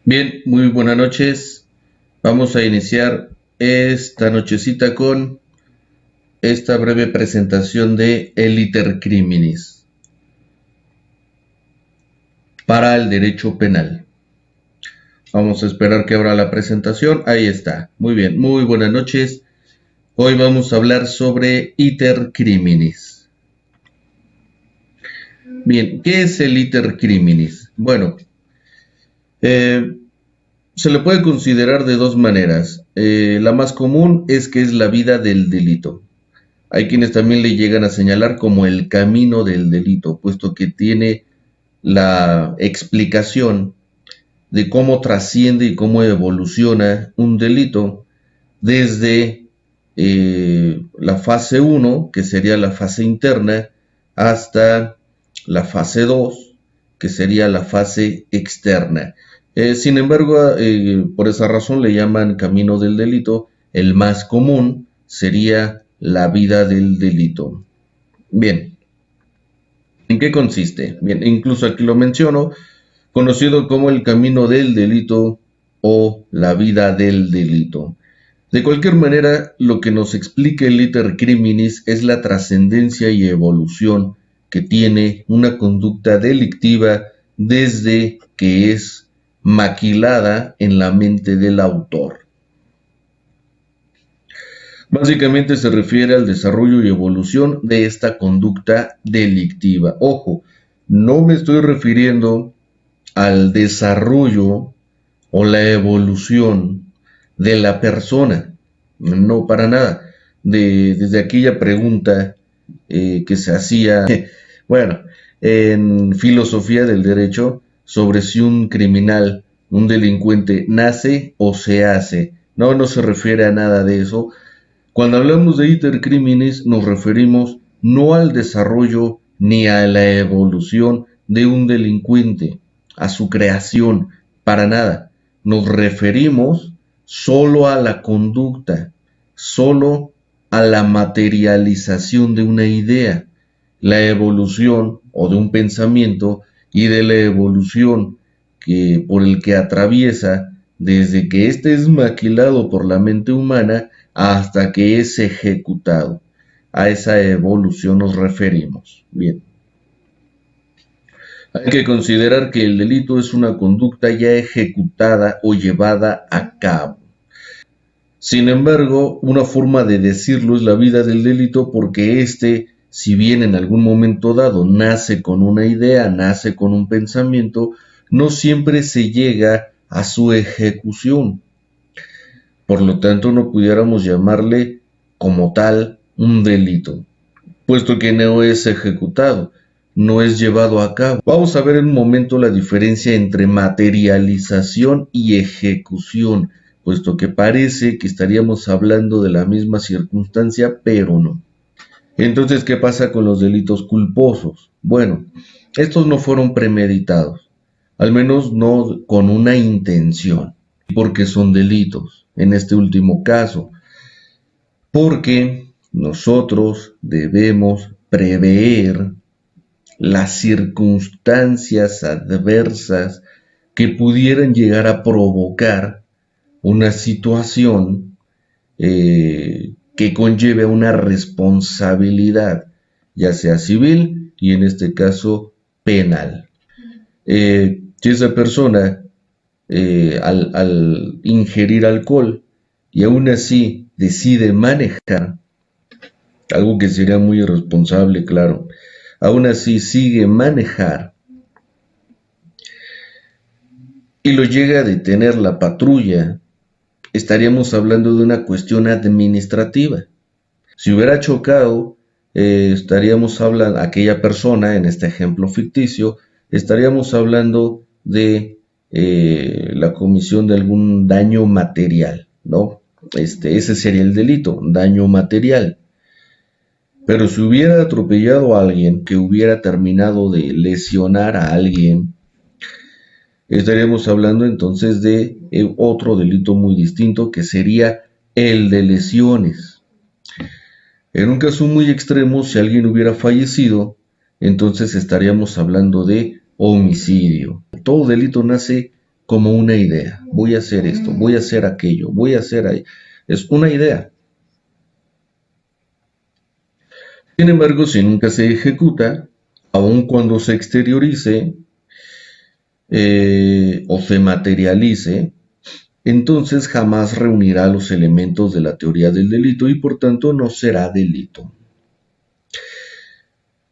Bien, muy buenas noches. Vamos a iniciar esta nochecita con esta breve presentación de el iter criminis para el derecho penal. Vamos a esperar que abra la presentación. Ahí está. Muy bien, muy buenas noches. Hoy vamos a hablar sobre iter criminis. Bien, ¿qué es el iter criminis? Bueno, se le puede considerar de dos maneras. La más común es que es la vida del delito. Hay quienes también le llegan a señalar como el camino del delito, puesto que tiene la explicación de cómo trasciende y cómo evoluciona un delito desde la fase 1, que sería la fase interna, hasta la fase 2, que sería la fase externa. Sin embargo, por esa razón le llaman camino del delito. El más común sería la vida del delito. Bien, ¿en qué consiste? Bien, incluso aquí lo menciono, conocido como el camino del delito o la vida del delito. De cualquier manera, lo que nos explica el iter criminis es la trascendencia y evolución que tiene una conducta delictiva desde que es maquilada en la mente del autor. Básicamente se refiere al desarrollo y evolución de esta conducta delictiva. Ojo, no me estoy refiriendo al desarrollo o la evolución de la persona, no para nada. Desde aquella pregunta que se hacía, bueno, en filosofía del derecho, sobre si un criminal, un delincuente, nace o se hace. No se refiere a nada de eso. Cuando hablamos de iter criminis nos referimos no al desarrollo ni a la evolución de un delincuente, a su creación, para nada. Nos referimos solo a la conducta, solo a la materialización de una idea, la evolución o de un pensamiento y de la evolución por el que atraviesa desde que éste es maquilado por la mente humana hasta que es ejecutado. A esa evolución nos referimos. Bien. Hay que considerar que el delito es una conducta ya ejecutada o llevada a cabo. Sin embargo, una forma de decirlo es la vida del delito porque éste, si bien en algún momento dado nace con una idea, nace con un pensamiento, no siempre se llega a su ejecución. Por lo tanto, no pudiéramos llamarle como tal un delito, puesto que no es ejecutado, no es llevado a cabo. Vamos a ver en un momento la diferencia entre materialización y ejecución, puesto que parece que estaríamos hablando de la misma circunstancia, pero no. Entonces, ¿qué pasa con los delitos culposos? Bueno, estos no fueron premeditados, al menos no con una intención, porque son delitos. En este último caso, porque nosotros debemos prever las circunstancias adversas que pudieran llegar a provocar una situación que conlleve una responsabilidad, ya sea civil y en este caso penal. Si esa persona al ingerir alcohol y aún así decide manejar, algo que sería muy irresponsable, claro, aún así sigue manejar y lo llega a detener la patrulla, estaríamos hablando de una cuestión administrativa. Si hubiera chocado, estaríamos hablando, aquella persona, en este ejemplo ficticio, estaríamos hablando de la comisión de algún daño material, ¿no? Ese sería el delito, daño material. Pero si hubiera atropellado a alguien, que hubiera terminado de lesionar a alguien, estaríamos hablando entonces de otro delito muy distinto, que sería el de lesiones. En un caso muy extremo, si alguien hubiera fallecido, entonces estaríamos hablando de homicidio. Todo delito nace como una idea. Voy a hacer esto, voy a hacer aquello, voy a hacer ahí. Es una idea. Sin embargo, si nunca se ejecuta, aun cuando se exteriorice o se materialice, entonces jamás reunirá los elementos de la teoría del delito y por tanto no será delito.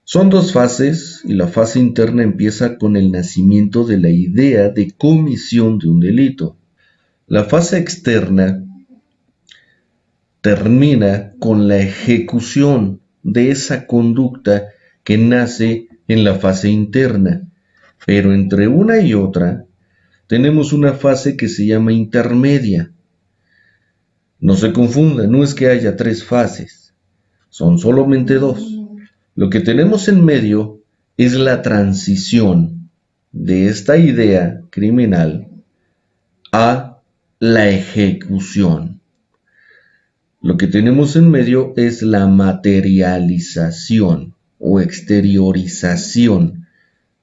Son dos fases y la fase interna empieza con el nacimiento de la idea de comisión de un delito. La fase externa termina con la ejecución de esa conducta que nace en la fase interna, pero entre una y otra tenemos una fase que se llama intermedia. No se confunda, no es que haya tres fases, son solamente dos. Lo que tenemos en medio es la transición de esta idea criminal a la ejecución. Lo que tenemos en medio es la materialización o exteriorización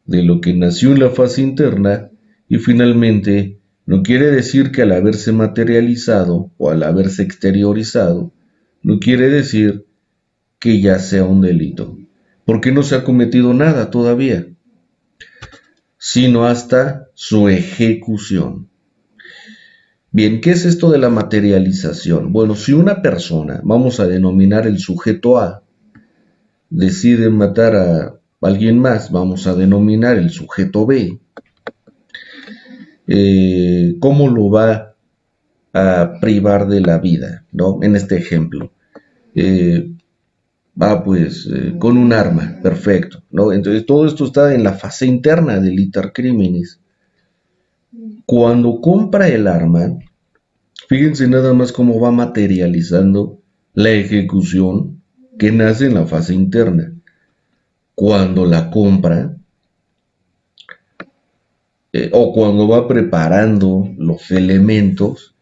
de lo que nació en la fase interna y finalmente no quiere decir que al haberse materializado o al haberse exteriorizado, no quiere decir que ya sea un delito, porque no se ha cometido nada todavía, sino hasta su ejecución. Bien, ¿qué es esto de la materialización? Bueno, si una persona, vamos a denominar el sujeto A, decide matar a alguien más, vamos a denominar el sujeto B, ¿cómo lo va a privar de la vida, ¿no? En este ejemplo. Con un arma, perfecto, ¿no? Entonces todo esto está en la fase interna del iter criminis. Cuando compra el arma, fíjense nada más cómo va materializando la ejecución que nace en la fase interna. Cuando la compra, o cuando va preparando los elementos,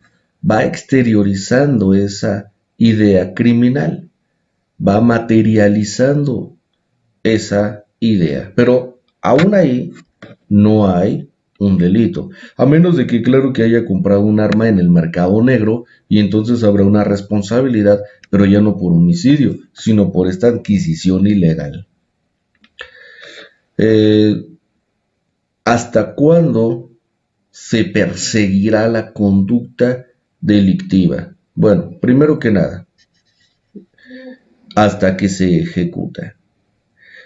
va exteriorizando esa idea criminal, va materializando esa idea, pero aún ahí no hay un delito, a menos de que claro que haya comprado un arma en el mercado negro y entonces habrá una responsabilidad, pero ya no por homicidio, sino por esta adquisición ilegal. ¿Hasta cuándo se perseguirá la conducta delictiva? Bueno, primero que nada, hasta que se ejecuta.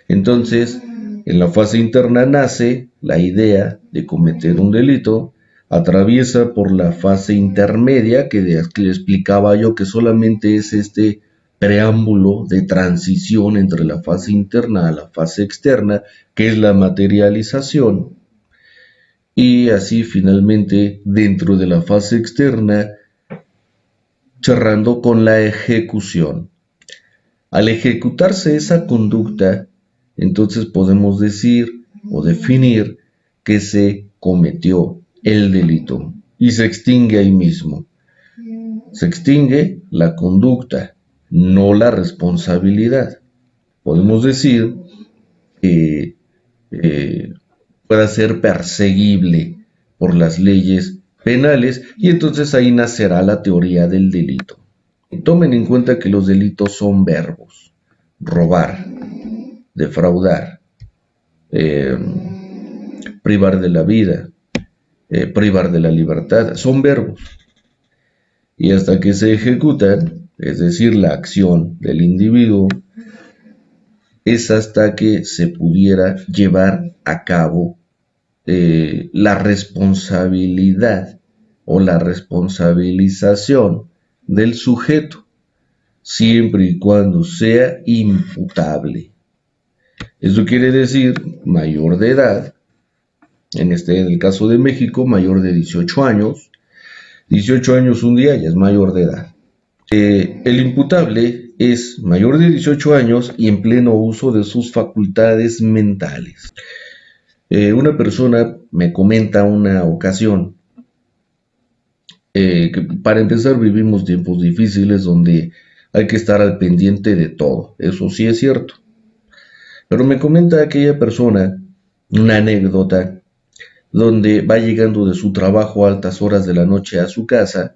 Entonces, en la fase interna nace la idea de cometer un delito, atraviesa por la fase intermedia, que le explicaba yo que solamente es este preámbulo de transición entre la fase interna a la fase externa, que es la materialización, y así finalmente dentro de la fase externa, cerrando con la ejecución. Al ejecutarse esa conducta, entonces podemos decir o definir que se cometió el delito y se extingue ahí mismo. Se extingue la conducta, no la responsabilidad. Podemos decir que pueda ser perseguible por las leyes penales y entonces ahí nacerá la teoría del delito. Tomen en cuenta que los delitos son verbos: robar, defraudar, privar de la vida, privar de la libertad, son verbos. Y hasta que se ejecutan, es decir, la acción del individuo, es hasta que se pudiera llevar a cabo la responsabilidad o la responsabilización del sujeto, siempre y cuando sea imputable. Eso quiere decir mayor de edad, en el caso de México, mayor de 18 años. 18 años un día ya es mayor de edad. El imputable es mayor de 18 años y en pleno uso de sus facultades mentales. Una persona me comenta una ocasión que para empezar vivimos tiempos difíciles donde hay que estar al pendiente de todo, eso sí es cierto. Pero me comenta aquella persona una anécdota donde va llegando de su trabajo a altas horas de la noche a su casa.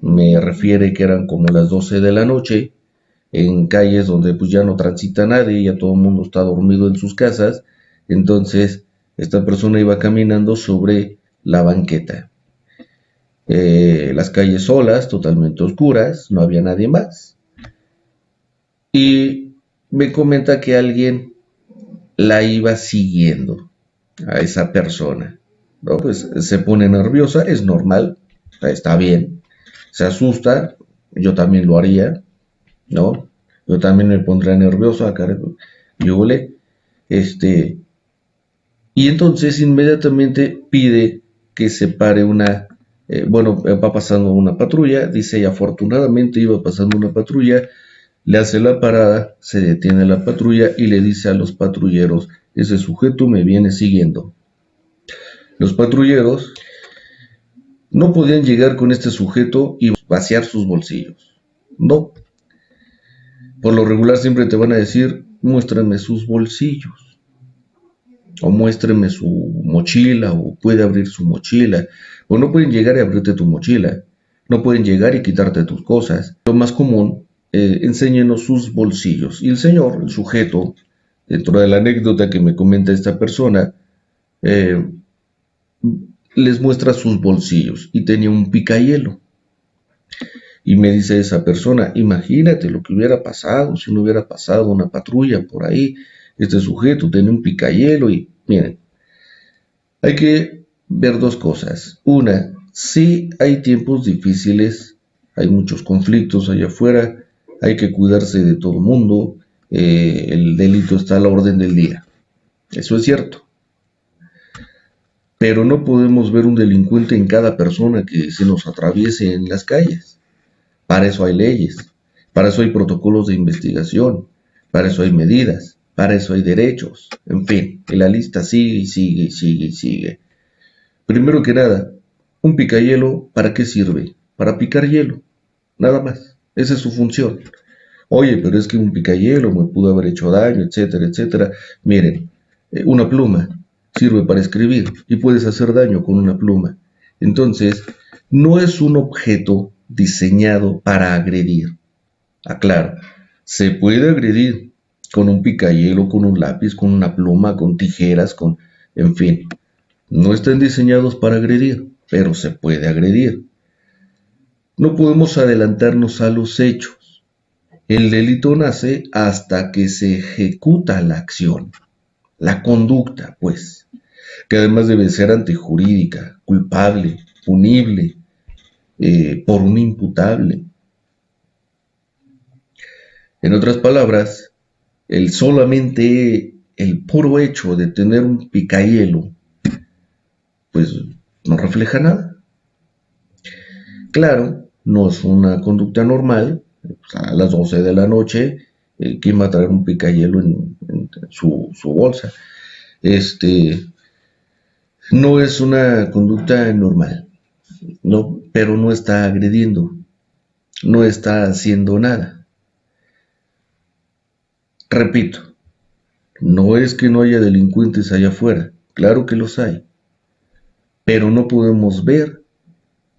Me refiere que eran como las 12 de la noche, en calles donde pues ya no transita nadie, ya todo el mundo está dormido en sus casas. Entonces esta persona iba caminando sobre la banqueta. Las calles solas, totalmente oscuras, no había nadie más. Y me comenta que alguien la iba siguiendo a esa persona, ¿no? Pues se pone nerviosa, es normal, está bien, se asusta, yo también lo haría, ¿no? Yo también me pondría nervioso, acá, yo le, este, y entonces inmediatamente pide que se pare va pasando una patrulla, dice, y afortunadamente iba pasando una patrulla, le hace la parada, se detiene la patrulla y le dice a los patrulleros, ese sujeto me viene siguiendo. Los patrulleros no podían llegar con este sujeto y vaciar sus bolsillos. No. Por lo regular siempre te van a decir, muéstrame sus bolsillos. O muéstrame su mochila, o puede abrir su mochila. O no pueden llegar y abrirte tu mochila. No pueden llegar y quitarte tus cosas. Lo más común, enséñenos sus bolsillos. Y el señor, el sujeto, dentro de la anécdota que me comenta esta persona, eh, les muestra sus bolsillos y tenía un picayelo. Y me dice esa persona, imagínate lo que hubiera pasado si no hubiera pasado una patrulla por ahí. Este sujeto tenía un picayelo y miren, hay que ver dos cosas. Una, sí hay tiempos difíciles, hay muchos conflictos allá afuera, hay que cuidarse de todo el mundo, el delito está a la orden del día. Eso es cierto. Pero no podemos ver un delincuente en cada persona que se nos atraviese en las calles. Para eso hay leyes, para eso hay protocolos de investigación, para eso hay medidas, para eso hay derechos, en fin, y la lista sigue y sigue y sigue y sigue. Primero que nada, un picayelo, ¿para qué sirve? Para picar hielo, nada más, esa es su función. Oye, pero es que un picayelo me pudo haber hecho daño, etcétera, etcétera. Miren, una pluma sirve para escribir y puedes hacer daño con una pluma. Entonces, no es un objeto diseñado para agredir. Aclaro, se puede agredir con un picayelo, con un lápiz, con una pluma, con tijeras, en fin. No están diseñados para agredir, pero se puede agredir. No podemos adelantarnos a los hechos. El delito nace hasta que se ejecuta la acción, la conducta, pues, que además debe ser antijurídica, culpable, punible, por un imputable. En otras palabras, solamente el puro hecho de tener un picayelo, pues no refleja nada. Claro, no es una conducta normal, pues, a las 12 de la noche, ¿quién va a traer un picayelo en su bolsa? No es una conducta normal, no, pero no está agrediendo, no está haciendo nada. Repito, no es que no haya delincuentes allá afuera, claro que los hay, pero no podemos ver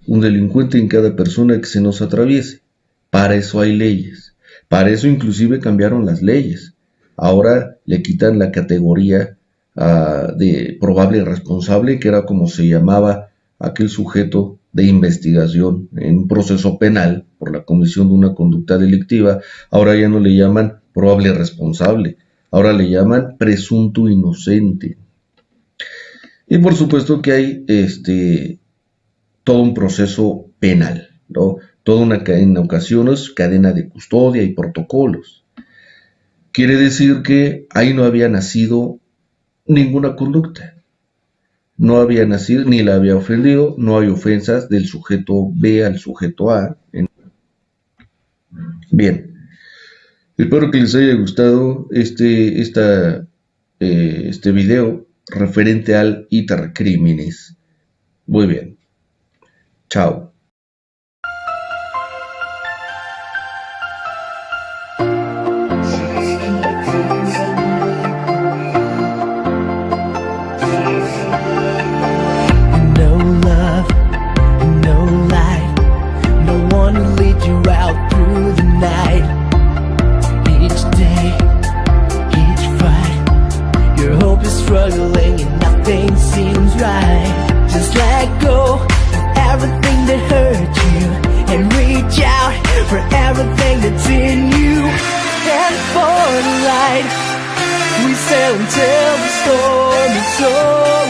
un delincuente en cada persona que se nos atraviese. Para eso hay leyes, para eso inclusive cambiaron las leyes. Ahora le quitan la categoría de probable responsable, que era como se llamaba aquel sujeto de investigación en un proceso penal por la comisión de una conducta delictiva. Ahora ya no le llaman probable responsable, ahora le llaman presunto inocente. Y por supuesto que hay todo un proceso penal, ¿no? Toda una cadena, en ocasiones, cadena de custodia y protocolos. Quiere decir que ahí no había nacido ninguna conducta. No había nacido, ni la había ofendido, no hay ofensas del sujeto B al sujeto A. Bien, espero que les haya gustado este video referente al Itercrímenes. Muy bien, chao. until the storm is over.